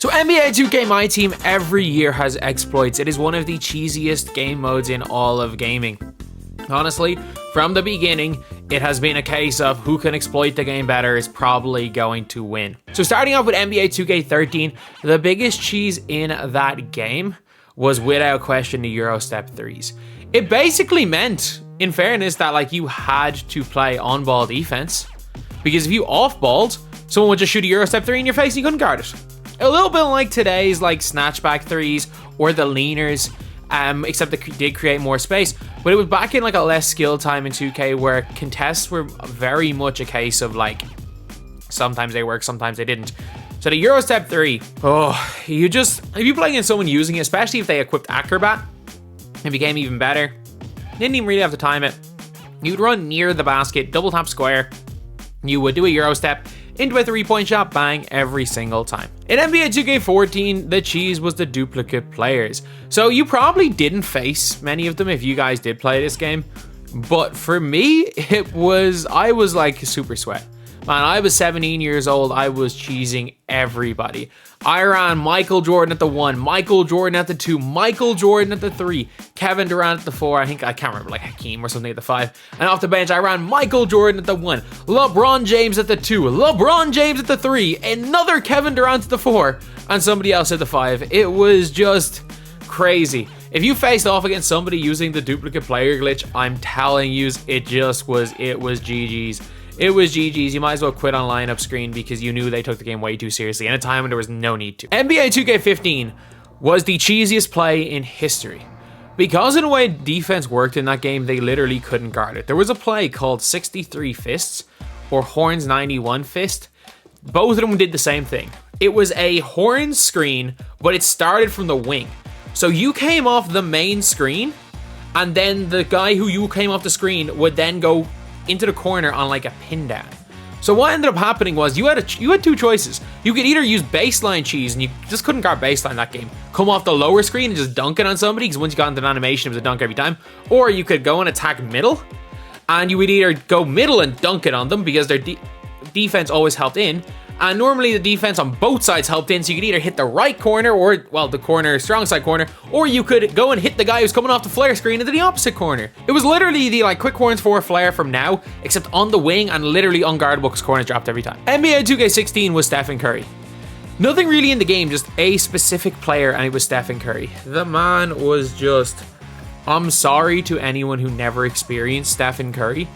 So NBA 2K MyTEAM every year has exploits. It is one of the cheesiest game modes in all of gaming. Honestly, from the beginning, it has been a case of who can exploit the game better is probably going to win. So starting off with NBA 2K13, the biggest cheese in that game was without question the eurostep threes. It basically meant, in fairness, that like you had to play on-ball defense, because if you off-balled, someone would just shoot a eurostep three in your face and you couldn't guard it. A little bit like today's like snatchback threes or the leaners, except they did create more space. But it was back in like a less skill time in 2K where contests were very much a case of like, sometimes they work, sometimes they didn't. So the eurostep three, if you play against someone using it, especially if they equipped acrobat, it became even better. Didn't even really have to time it. You'd run near the basket, double tap square. You would do a eurostep into a 3-point shot, bang, every single time. In NBA 2K14, the cheese was the duplicate players. So you probably didn't face many of them if you guys did play this game. But for me, I was like super sweat. Man, I was 17 years old, I was cheesing everybody. I ran Michael Jordan at the 1, Michael Jordan at the 2, Michael Jordan at the 3, Kevin Durant at the 4, I can't remember, like Hakeem or something at the 5. And off the bench, I ran Michael Jordan at the 1, LeBron James at the 2, LeBron James at the 3, another Kevin Durant at the 4, and somebody else at the 5. It was just crazy. If you faced off against somebody using the duplicate player glitch, I'm telling you, it was GG's. It was GG's. You might as well quit on lineup screen because you knew they took the game way too seriously in a time when there was no need to. NBA 2K15 was the cheesiest play in history. Because of the way defense worked in that game, they literally couldn't guard it. There was a play called 63 Fists or Horns 91 Fist. Both of them did the same thing. It was a Horns screen, but it started from the wing. So you came off the main screen, and then the guy who you came off the screen would then go into the corner on like a pin down. So what ended up happening was you had two choices. You could either use baseline cheese, and you just couldn't guard baseline that game, come off the lower screen and just dunk it on somebody, because once you got into an animation it was a dunk every time. Or you could go and attack middle, and you would either go middle and dunk it on them because their defense always helped in, and normally the defense on both sides helped in, so you could either hit the right corner or, well, the corner, strong side corner, or you could go and hit the guy who's coming off the flare screen into the opposite corner. It was literally the like quick horns 4 flare from now, except on the wing and literally unguardable because corners dropped every time. NBA 2K16 was Stephen Curry. Nothing really in the game, just a specific player, and it was Stephen Curry. The man was just, I'm sorry to anyone who never experienced Stephen Curry,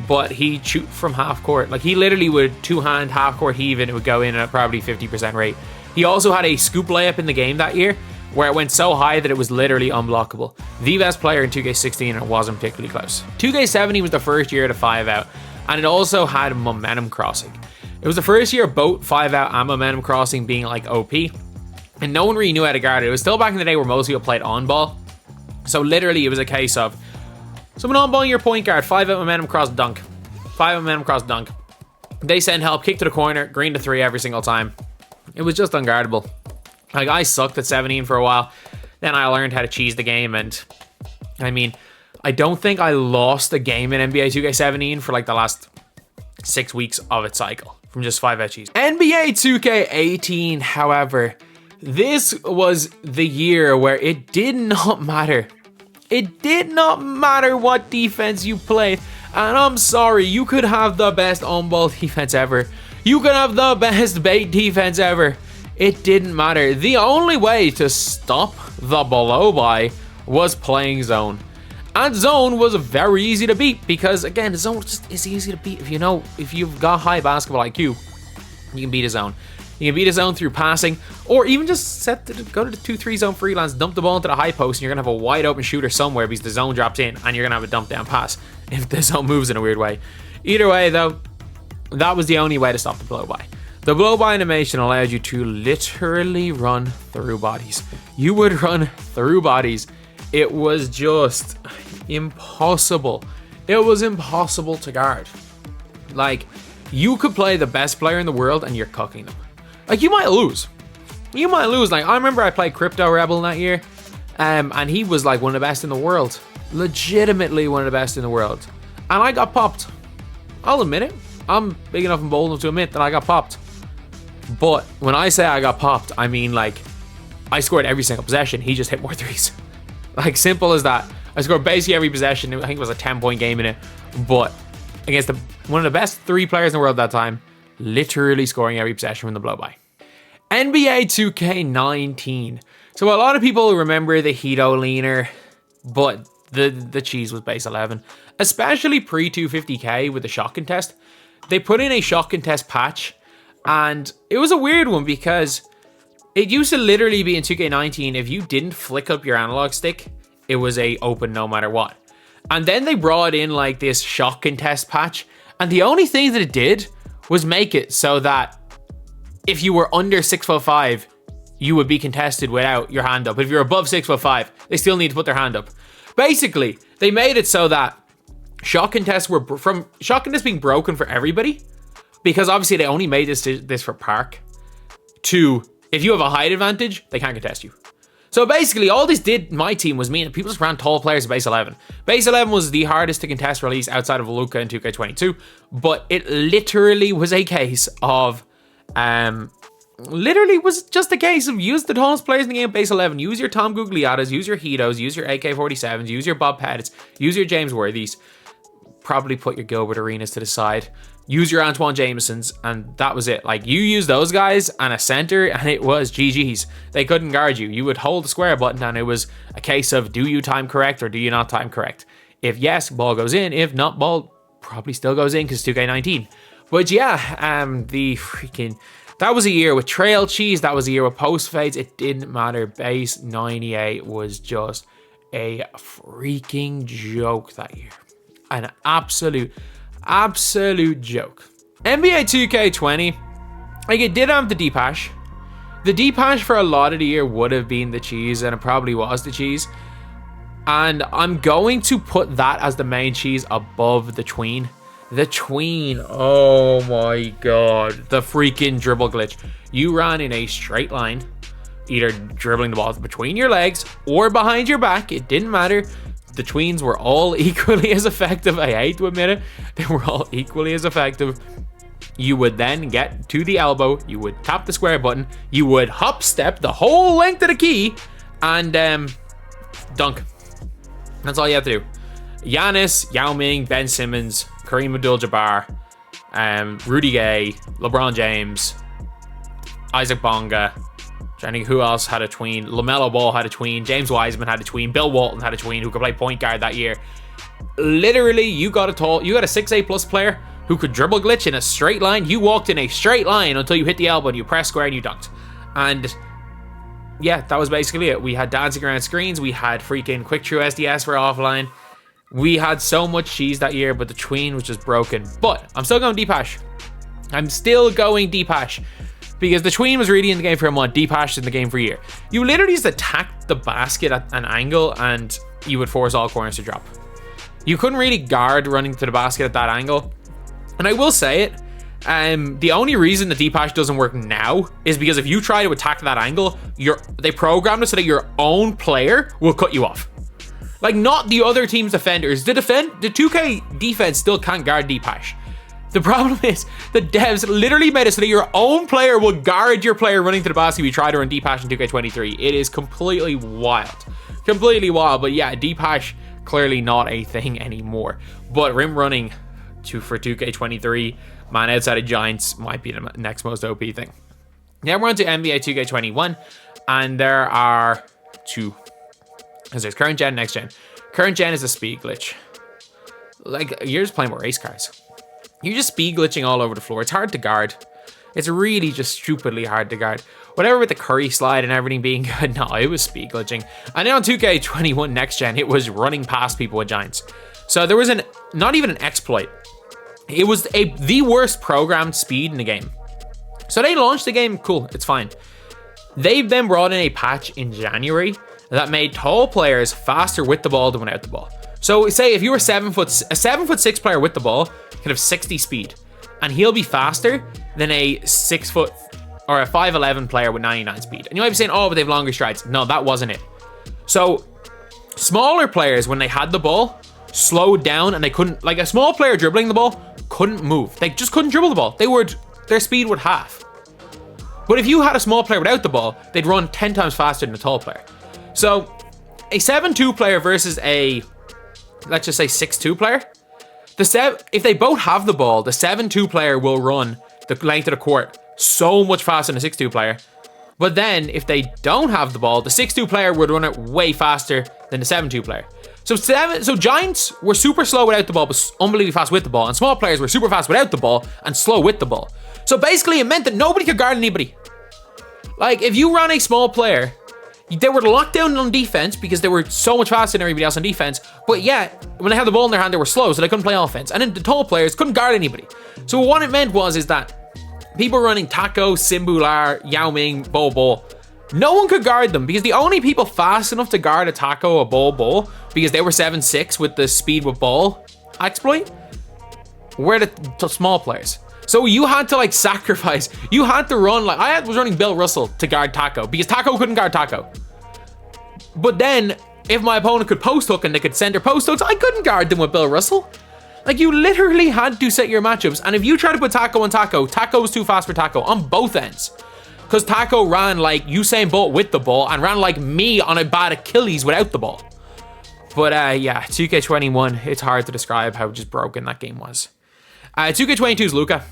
but he'd shoot from half court. Like, he literally would two-hand half court heave and it would go in at probably 50% rate. He also had a scoop layup in the game that year where it went so high that it was literally unblockable. The best player in 2K16, and it wasn't particularly close. 2K17 was the first year to 5-out, and it also had momentum crossing. It was the first year of both 5-out and momentum crossing being like OP, and no one really knew how to guard it. It was still back in the day where most people played on ball. So literally it was a case of someone on ball your point guard, 5-out momentum cross dunk. 5-out momentum cross dunk. They send help, kick to the corner, green to 3 every single time. It was just unguardable. Like, I sucked at 17 for a while. Then I learned how to cheese the game, and I mean, I don't think I lost a game in NBA 2K17 for like the last 6 weeks of its cycle from just 5-out cheese. NBA 2K18, however, this was the year where it did not matter. It did not matter what defense you played. And I'm sorry, you could have the best on-ball defense ever. You could have the best bait defense ever. It didn't matter. The only way to stop the blow by was playing zone. And zone was very easy to beat because, again, the zone just is easy to beat. If you've got high basketball IQ, you can beat a zone. You can beat a zone through passing, or even just go to the 2-3 zone freelance, dump the ball into the high post, and you're going to have a wide open shooter somewhere because the zone drops in, and you're going to have a dump down pass if the zone moves in a weird way. Either way, though, that was the only way to stop the blow by. The blow by animation allowed you to literally run through bodies. You would run through bodies. It was just impossible. It was impossible to guard. Like, you could play the best player in the world and you're cooking them. Like, you might lose. You might lose. Like, I remember I played Crypto Rebel that year, and he was like one of the best in the world. Legitimately one of the best in the world. And I got popped. I'll admit it. I'm big enough and bold enough to admit that I got popped. But when I say I got popped, I mean like I scored every single possession. He just hit more threes. Like simple as that. I scored basically every possession. I think it was a 10-point game in it. But against one of the best 3 players in the world at that time, literally scoring every possession from the blow-by. NBA 2k19. So a lot of people remember the Hito leaner, but the cheese was base 11. Especially pre-250k with the shot contest. They put in a shot contest patch, and it was a weird one because it used to literally be in 2k19, if you didn't flick up your analog stick, it was a open no matter what. And then they brought in like this shot contest patch, and the only thing that it did was make it so that if you were under 6'5", you would be contested without your hand up. If you're above 6'5", they still need to put their hand up. Basically, they made it so that shot contests were from shot contests being broken for everybody, because obviously they only made this for park, to if you have a height advantage, they can't contest you. So basically, all this did, my team, was mean that people just ran tall players at base 11. Base 11 was the hardest to contest release outside of LUKA and 2k22, but it literally was a case of, literally was just a case of use the tallest players in the game at base 11. Use your Tom Gugliotas, use your Hitos, use your AK-47s, use your Bob Pettits, use your James Worthies. Probably put your Gilbert Arenas to the side. Use your Antoine Jamesons, and that was it. Like, you use those guys and a center, and it was GG's. They couldn't guard you. You would hold the square button, and it was a case of, do you time correct or do you not time correct? If yes, ball goes in. If not, ball probably still goes in because 2K19. But yeah, that was a year with trail cheese. That was a year with post fades. It didn't matter. Base 98 was just a freaking joke that year. An absolute joke. NBA 2K20, like, it did have the D-Pash. The D-Pash for a lot of the year would have been the cheese, and it probably was the cheese. And I'm going to put that as the main cheese above the tween. The tween, oh my god. The freaking dribble glitch. You ran in a straight line, either dribbling the ball between your legs or behind your back. It didn't matter. The tweens were all equally as effective. I hate to admit it. They were all equally as effective. You would then get to the elbow. You would tap the square button. You would hop step the whole length of the key and dunk. That's all you have to do. Giannis, Yao Ming, Ben Simmons, Kareem Abdul-Jabbar, Rudy Gay, LeBron James, Isaac Bonga. I think who else had a tween? LaMelo Ball had a tween. James Wiseman had a tween. Bill Walton had a tween, who could play point guard that year. Literally, you got a 6'8" plus player who could dribble glitch in a straight line. You walked in a straight line until you hit the elbow and you press square and you dunked. And yeah, that was basically it. We had dancing around screens. We had freaking quick true SDS for offline. We had so much cheese that year, but the tween was just broken. But I'm still going D-Pash. I'm still going D-Pash. Because the tween was really in the game for a month, D-Pash in the game for a year. You literally just attacked the basket at an angle and you would force all corners to drop. You couldn't really guard running to the basket at that angle. And I will say it, the only reason the D-Pash doesn't work now is because if you try to attack that angle, they programmed it so that your own player will cut you off. Like, not the other team's defenders. The 2K defense still can't guard D-Pash. The problem is the devs literally made it so that your own player will guard your player running to the basket if you try to run D-Pash in 2K23. It is completely wild. Completely wild. But yeah, D-Pash clearly not a thing anymore. But rim running for 2K23, man, outside of Giants, might be the next most OP thing. Now we're on to NBA 2K21, and there are two. Because there's current gen and next gen. Current gen is a speed glitch. Like, you're just playing with race cars. You're just speed glitching all over the floor. It's hard to guard. It's really just stupidly hard to guard. Whatever with the Curry slide and everything being good, no, it was speed glitching. And then on 2K21 next gen, it was running past people with giants. So there was not even an exploit. It was the worst programmed speed in the game. So they launched the game, cool, it's fine. They've then brought in a patch in January that made tall players faster with the ball than without the ball. So say if you were a 7'6" player with the ball can have 60 speed, and he'll be faster than a 6 foot or a 5'11" player with 99 speed. And you might be saying, oh, but they have longer strides. No, that wasn't it. So smaller players, when they had the ball, slowed down and they couldn't, like a small player dribbling the ball couldn't move. They just couldn't dribble the ball. Their speed would half. But if you had a small player without the ball, they'd run 10 times faster than a tall player. So a 7-2 player versus a, let's just say 6-2 player, if they both have the ball, the 7-2 player will run the length of the court so much faster than a 6-2 player. But then if they don't have the ball, the 6-2 player would run it way faster than the 7-2 player. So giants were super slow without the ball, but unbelievably fast with the ball, and small players were super fast without the ball and slow with the ball. So basically, it meant that nobody could guard anybody. Like, if you ran a small player, they were locked down on defense because they were so much faster than everybody else on defense. But yeah, when they had the ball in their hand, they were slow, so they couldn't play offense. And then the tall players couldn't guard anybody. So what it meant is that people running Taco, Simbular, Yao Ming, Bo, no one could guard them because the only people fast enough to guard a Taco, a Bo, because they were 7'6" with the speed with ball exploit, were the small players. So you had to like sacrifice. You had to run like I was running Bill Russell to guard Taco because Taco couldn't guard Taco. But then if my opponent could post hook and they could center post hooks, I couldn't guard them with Bill Russell. Like you literally had to set your matchups. And if you try to put Taco on Taco, Taco was too fast for Taco on both ends. Because Taco ran like Usain Bolt with the ball and ran like me on a bad Achilles without the ball. But yeah, 2K21, it's hard to describe how just broken that game was. 2K22's LUKA.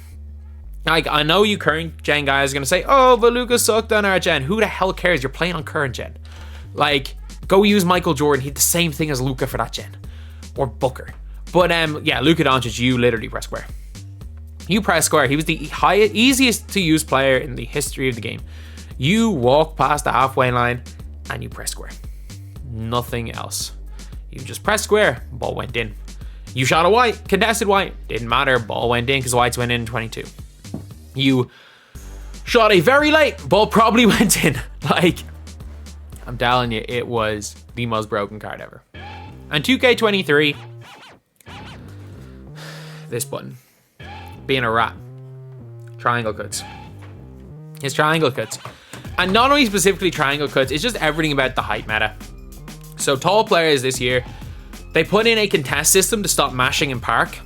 Like, I know you current gen guys are gonna say, oh, but LUKA sucked on our gen. Who the hell cares? You're playing on current gen. Like, go use Michael Jordan. He did the same thing as LUKA for that gen. Or Booker. But yeah, Luka Doncic, you literally press square. You press square. He was the easiest to use player in the history of the game. You walk past the halfway line and you press square. Nothing else. You just press square, ball went in. You shot a white, contested white, didn't matter, ball went in because whites went in 22. You shot a very late, ball probably went in. Like, I'm telling you, it was the most broken card ever. And 2K23, this button, being a rat, triangle cuts. It's triangle cuts. And not only specifically triangle cuts, it's just everything about the height meta. So tall players this year, they put in a contest system to stop mashing in park.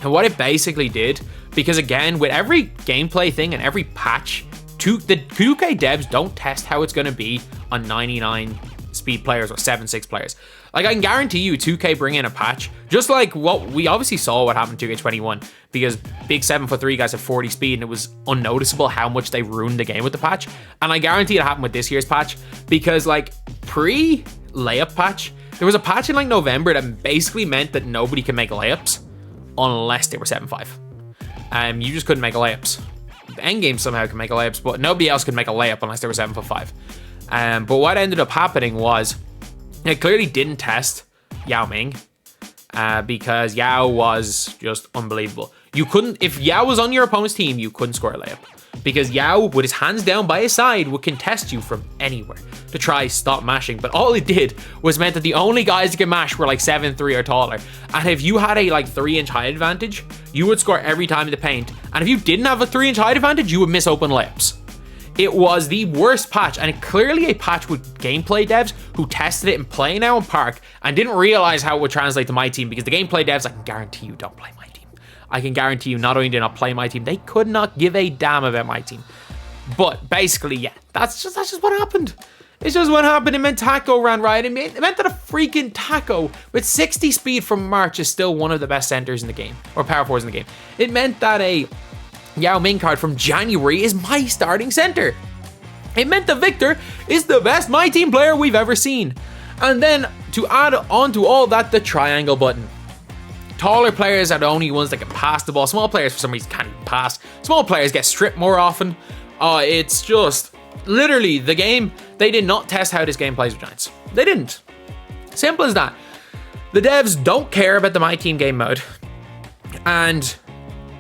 And what it basically did, because again, with every gameplay thing and every patch, the 2K devs don't test how it's going to be on 99 speed players or 7'6" players. Like, I can guarantee you 2K bring in a patch, just like what we obviously saw what happened in 2K21, because big 7'3" guys have 40 speed and it was unnoticeable how much they ruined the game with the patch. And I guarantee it happened with this year's patch, because like pre-layup patch, there was a patch in like November that basically meant that nobody could make layups unless they were 7'5". You just couldn't make layups. The endgame somehow could make layups, but nobody else could make a layup unless they were 7'5". But what ended up happening was it clearly didn't test Yao Ming because Yao was just unbelievable. You couldn't, if Yao was on your opponent's team, you couldn't score a layup because Yao, with his hands down by his side, would contest you from anywhere to try stop mashing. But all it did was meant that the only guys that could mash were like 7'3" or taller. And if you had a like 3-inch height advantage, you would score every time in the paint. And if you didn't have a 3-inch height advantage, you would miss open layups. It was the worst patch, and clearly a patch with gameplay devs who tested it and play now in Park and didn't realize how it would translate to my team, because the gameplay devs, I can guarantee you, don't play my team. I can guarantee you not only did not play my team, they could not give a damn about my team. But basically, yeah, that's just what happened. It's just what happened. It meant Taco ran riot. It meant that a freaking Taco with 60 speed from March is still one of the best centers in the game, or power forwards in the game. It meant that a Yao Ming card from January is my starting center. It meant that Victor is the best my team player we've ever seen. And then to add on to all that, the triangle button. Taller players are the only ones that can pass the ball. Small players for some reason can't even pass. Small players get stripped more often. It's just literally the game. They did not test how this game plays with Giants. They didn't. Simple as that. The devs don't care about the My Team game mode. And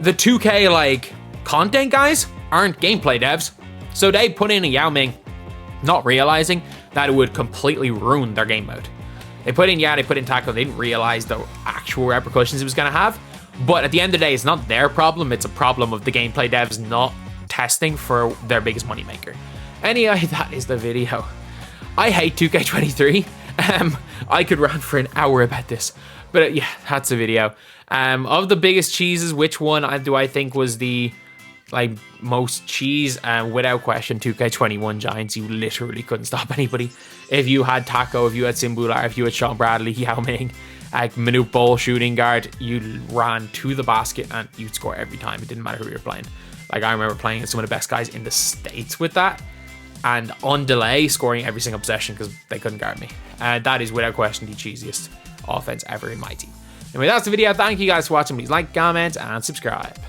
the 2K like content guys aren't gameplay devs. So they put in a Yao Ming, not realizing that it would completely ruin their game mode. They put in Taco. They didn't realize the actual repercussions it was going to have. But at the end of the day, it's not their problem. It's a problem of the gameplay devs not testing for their biggest moneymaker. Anyway, that is the video. I hate 2K23. I could rant for an hour about this. But yeah, that's the video. Of the biggest cheeses, which one do I think was the like most cheese, and without question 2k21 Giants, you literally couldn't stop anybody. If you had Taco, if you had Simbular, if you had Sean Bradley, Yao Ming, Manute Bol shooting guard, you ran to the basket and you'd score every time. It didn't matter who you were playing. Like, I remember playing some of the best guys in the States with that, and on delay scoring every single possession because they couldn't guard me. That is without question the cheesiest offense ever in my team. Anyway, that's the video. Thank you guys for watching. Please like, comment, and subscribe.